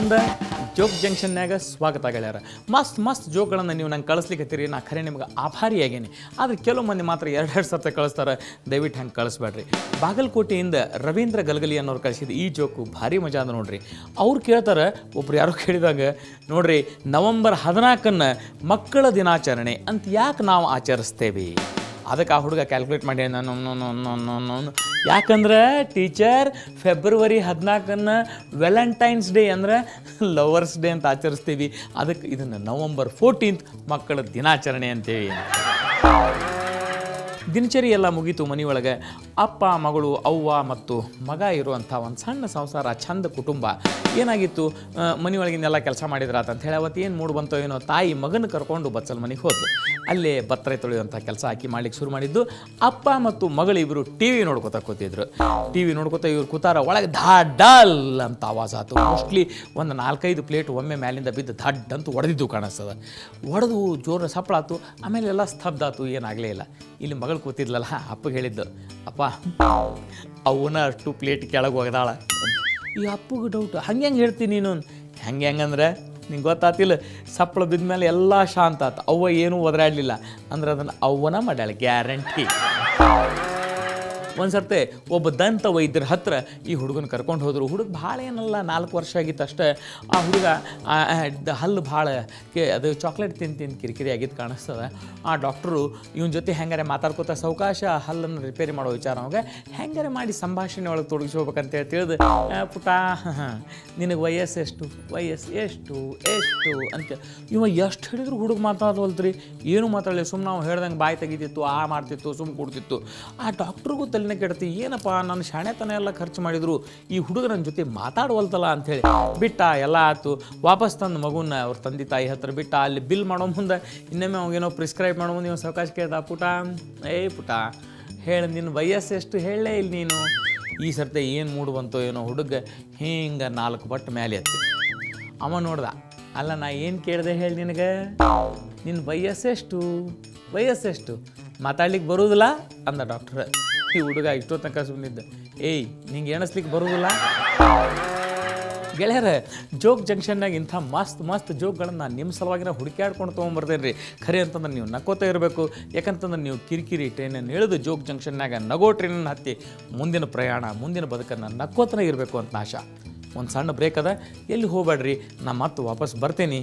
ಮುಂದೆ ಜೋಕ್ ಜಂಕ್ಷನ್ನಾಗ ಸ್ವಾಗತ ಗೆಳೆಯರ. ಮಸ್ತ್ ಜೋಕ್ಗಳನ್ನು ನೀವು ನಂಗೆ ಕಳಿಸ್ಲಿಕ್ಕತ್ತೀರಿ. ನಾ ಖರೆ ನಿಮ್ಗೆ ಆಭಾರಿಯಾಗೇನಿ. ಆದರೆ ಕೆಲವು ಮಂದಿ ಮಾತ್ರ ಎರಡು ಸರ್ತಿ ಕಳಿಸ್ತಾರೆ. ದಯವಿಟ್ಟು ಹಂಗೆ ಕಳಿಸ್ಬೇಡ್ರಿ. ಬಾಗಲಕೋಟೆಯಿಂದ ರವೀಂದ್ರ ಗಲಗಲಿ ಅನ್ನೋರು ಕಳಿಸಿದ ಈ ಜೋಕು ಭಾರಿ ಮಜಾ ಅದ ನೋಡ್ರಿ. ಅವ್ರು ಕೇಳ್ತಾರೆ, ಒಬ್ರು ಯಾರೋ ಕೇಳಿದಾಗ ನೋಡ್ರಿ, ನವೆಂಬರ್ 14 ಮಕ್ಕಳ ದಿನಾಚರಣೆ ಅಂತ ಯಾಕೆ ನಾವು ಆಚರಿಸ್ತೇವೆ? ಅದಕ್ಕೆ ಆ ಹುಡುಗ ಕ್ಯಾಲ್ಕುಲೇಟ್ ಮಾಡಿ ನಾನು ಯಾಕಂದ್ರೆ ಟೀಚರ್ ಫೆಬ್ರವರಿ 14 ವ್ಯಾಲೆಂಟೈನ್ಸ್ ಡೇ ಅಂದ್ರೆ ಲವರ್ಸ್ ಡೇ ಅಂತ ಆಚರಿಸ್ತೀವಿ. ಅದಕ್ಕೆ ಇದನ್ನು ನವೆಂಬರ್ 14 ಮಕ್ಕಳ ದಿನಾಚರಣೆ ಅಂತೇವಿ. ದಿನಚರಿ ಎಲ್ಲ ಮುಗೀತು. ಮನೆಯೊಳಗೆ ಅಪ್ಪ ಮಗಳು ಅವ್ವ ಮತ್ತು ಮಗ ಇರುವಂಥ ಒಂದು ಸಣ್ಣ ಸಂಸಾರ, ಚಂದ ಕುಟುಂಬ. ಏನಾಗಿತ್ತು, ಮನೆಯೊಳಗಿನೆಲ್ಲ ಕೆಲಸ ಮಾಡಿದ್ರಾತ ಅಂತ ಹೇಳಿ ಅವತ್ತು ಏನು ಮೂಡು ಬಂತೋ ಏನೋ, ತಾಯಿ ಮಗನ ಕರ್ಕೊಂಡು ಬಚ್ಚಲ್ ಮನೆಗೆ ಹೋದ್ಲು. ಅಲ್ಲೇ ಬತ್ತರೆ ತೊಳೆಯುವಂಥ ಕೆಲಸ ಹಾಕಿ ಮಾಡ್ಲಿಕ್ಕೆ ಶುರು ಮಾಡಿದ್ದು. ಅಪ್ಪ ಮತ್ತು ಮಗಳಿಬ್ಬರು ಟಿ ವಿ ನೋಡ್ಕೊತಾ ಕೂತಿದ್ರು. ಟಿ ವಿ ನೋಡ್ಕೊತಾ ಇವ್ರು ಕೂತಾರ. ಒಳಗೆ ಧಾಡಲ್ ಅಂತ ಆವಾಜ್ ಆಯ್ತು. ಮೋಸ್ಟ್ಲಿ ಒಂದು 4-5 ಪ್ಲೇಟ್ ಒಮ್ಮೆ ಮ್ಯಾಲಿಂದ ಬಿದ್ದು ಧಡ್ ಅಂತ ಒಡೆದಿದ್ದು ಕಾಣಿಸ್ತದೆ. ಒಡೆದು ಜೋರ ಸಪ್ಪಳಾತು. ಆಮೇಲೆ ಎಲ್ಲ ಸ್ತಬ್ಧ ಆಯ್ತು, ಏನಾಗಲೇ ಇಲ್ಲ. ಇಲ್ಲಿ ಮಗಳು ಕೂತಿದ್ಲಲ್ಲ, ಅಪ್ಪಗೆ ಹೇಳಿದ್ದು, ಅಪ್ಪ ಅವನ ಅಷ್ಟು ಪ್ಲೇಟ್ ಕೆಳಗೆ ಒಗದಾಳ. ಈ ಅಪ್ಪಗೆ ಡೌಟ್, ಹಂಗೆ ಹೇಳ್ತೀನಿ ನೀನು? ಹೆಂಗಂದ್ರೆ ನಿಂಗೆ ಗೊತ್ತಾತಿಲ್ಲ, ಸಪ್ಪಳ ಬಿದ್ದ ಮೇಲೆ ಎಲ್ಲ ಶಾಂತ ಆತ. ಅವ್ವ ಏನೂ ಒದರಾಡಲಿಲ್ಲ ಅಂದ್ರೆ ಅದನ್ನು ಅವ್ವನ ಮಾಡ್ಯಾಳ ಗ್ಯಾರಂಟಿ. ಒಂದು ಸರ್ತೆ ಒಬ್ಬ ದಂತ ವೈದ್ಯರ ಹತ್ರ ಈ ಹುಡುಗನ ಕರ್ಕೊಂಡು ಹೋದರು. ಹುಡುಗ ಭಾಳ ಏನಲ್ಲ, 4 ವರ್ಷ ಆಗಿತ್ತು ಅಷ್ಟೇ. ಆ ಹುಡುಗ ಹಲ್ಲು ಭಾಳ ಅದು ಚಾಕ್ಲೇಟ್ ತಿಂದು ಕಿರಿಕಿರಿ ಆಗಿದ್ದು ಕಾಣಿಸ್ತದೆ. ಆ ಡಾಕ್ಟ್ರು ಇವನ ಜೊತೆ ಹೆಂಗಾರೆ ಮಾತಾಡ್ಕೋತಾ ಸಾವಕಾಶ ಹಲ್ಲನ್ನು ರಿಪೇರಿ ಮಾಡೋ ವಿಚಾರ ಅವಾಗ ಹೆಂಗಾರೆ ಮಾಡಿ ಸಂಭಾಷಣೆ ಒಳಗೆ ತೊಡಗಿಸ್ಕೋಬೇಕಂತೇಳಿ ತಿಳಿದು, ಪುಟ ನಿನಗೆ ವಯಸ್ಸು ಎಷ್ಟು ಅಂತ ಇವ ಎಷ್ಟು ಹೇಳಿದ್ರು ಹುಡುಗ ಮಾತಾಡೋಲ್ತ್ರಿ. ಏನೂ ಮಾತಾಡಲಿ, ಸುಮ್ಮನೆ ನಾವು ಹೇಳ್ದಂಗೆ ಬಾಯಿ ತೆಗಿತಿತ್ತು, ಮಾಡ್ತಿತ್ತು, ಸುಮ್ಮ ಕೊಡ್ತಿತ್ತು. ಆ ಡಾಕ್ಟ್ರಿಗೂ ತಲೆನೇ ಕೆಡ್ತಿ, ಏನಪ್ಪ ನನ್ನ ಶಾಣೆತನ ಎಲ್ಲ ಖರ್ಚು ಮಾಡಿದ್ರು, ಈ ಹುಡುಗ ನನ್ನ ಜೊತೆ ಮಾತಾಡುವಲ್ತಲ್ಲ ಅಂಥೇಳಿ ಬಿಟ್ಟ. ಎಲ್ಲ ಆಯ್ತು. ವಾಪಸ್ ತಂದು ಮಗುನ ಅವ್ರ ತಂದೆ ತಾಯಿ ಹತ್ರ ಬಿಟ್ಟ. ಅಲ್ಲಿ ಬಿಲ್ ಮಾಡೋ ಮುಂದೆ ಇನ್ನೊಮ್ಮೆ ಅವಾಗೇನೋ ಪ್ರಿಸ್ಕ್ರೈಬ್ ಮಾಡೋ ಮುಂದೆ ಇವ ಸಾವಕಾಶ ಕೇಳ್ದ, ಪುಟ ಹೇಳಿ ನಿನ್ನ ವಯಸ್ಸು ಎಷ್ಟು ಹೇಳಲೇ ಇಲ್ಲ ನೀನು. ಈ ಸರ್ತೆ ಏನು ಮೂಡು ಬಂತೋ ಏನೋ, ಹುಡುಗ ಹಿಂಗೆ 4 ಪಟ್ಟು ಮೇಲೆ ಎತ್ತಿ. ಅವ ನೋಡ್ದ, ಅಲ್ಲ ನಾ ಏನು ಕೇಳಿದೆ ಹೇಳಿ ನಿನಗೆ, ನಿನ್ನ ವಯಸ್ಸೆಷ್ಟು ಮಾತಾಡ್ಲಿಕ್ಕೆ ಬರೋದಿಲ್ಲ ಅಂದ ಡಾಕ್ಟ್ರ. ಈ ಹುಡುಗ ಇಷ್ಟೋ ತನಕ ಸುಮ್ಮನಿದ್ದ. ನಿಂಗೆ ಎಣಿಸ್ಲಿಕ್ಕೆ ಬರೋದಿಲ್ಲ? ಗೆಳೆಯರ, ಜೋಕ್ ಜಂಕ್ಷನ್ನಾಗ ಇಂಥ ಮಸ್ತ್ ಜೋಕ್ಗಳನ್ನು ನಾನು ನಿಮ್ಮ ಸಲುವಾಗಿ ಹುಡುಕಾಡ್ಕೊಂಡು ತೊಗೊಂಬರ್ತೇನೆ ರೀ. ಖರೆ ಅಂತಂದ್ರೆ ನೀವು ನಕ್ಕೋತಾ ಇರಬೇಕು. ಯಾಕಂತಂದ್ರೆ ನೀವು ಕಿರಿಕಿರಿ ಟ್ರೈನನ್ನು ಇಳಿದು ಜೋಕ್ ಜಂಕ್ಷನ್ನಾಗ ನಗೋ ಟ್ರೈನನ್ನು ಹತ್ತಿ ಮುಂದಿನ ಪ್ರಯಾಣ, ಮುಂದಿನ ಬದುಕನ್ನು ನಕ್ಕೋತನೇ ಇರಬೇಕು ಅಂತ ಆಶಾ. ಒಂದು ಸಣ್ಣ ಬ್ರೇಕ್ ಅದ, ಎಲ್ಲಿ ಹೋಗ್ಬೇಡ್ರಿ, ನಾ ಮತ್ತೆ ವಾಪಸ್ ಬರ್ತೇನೆ.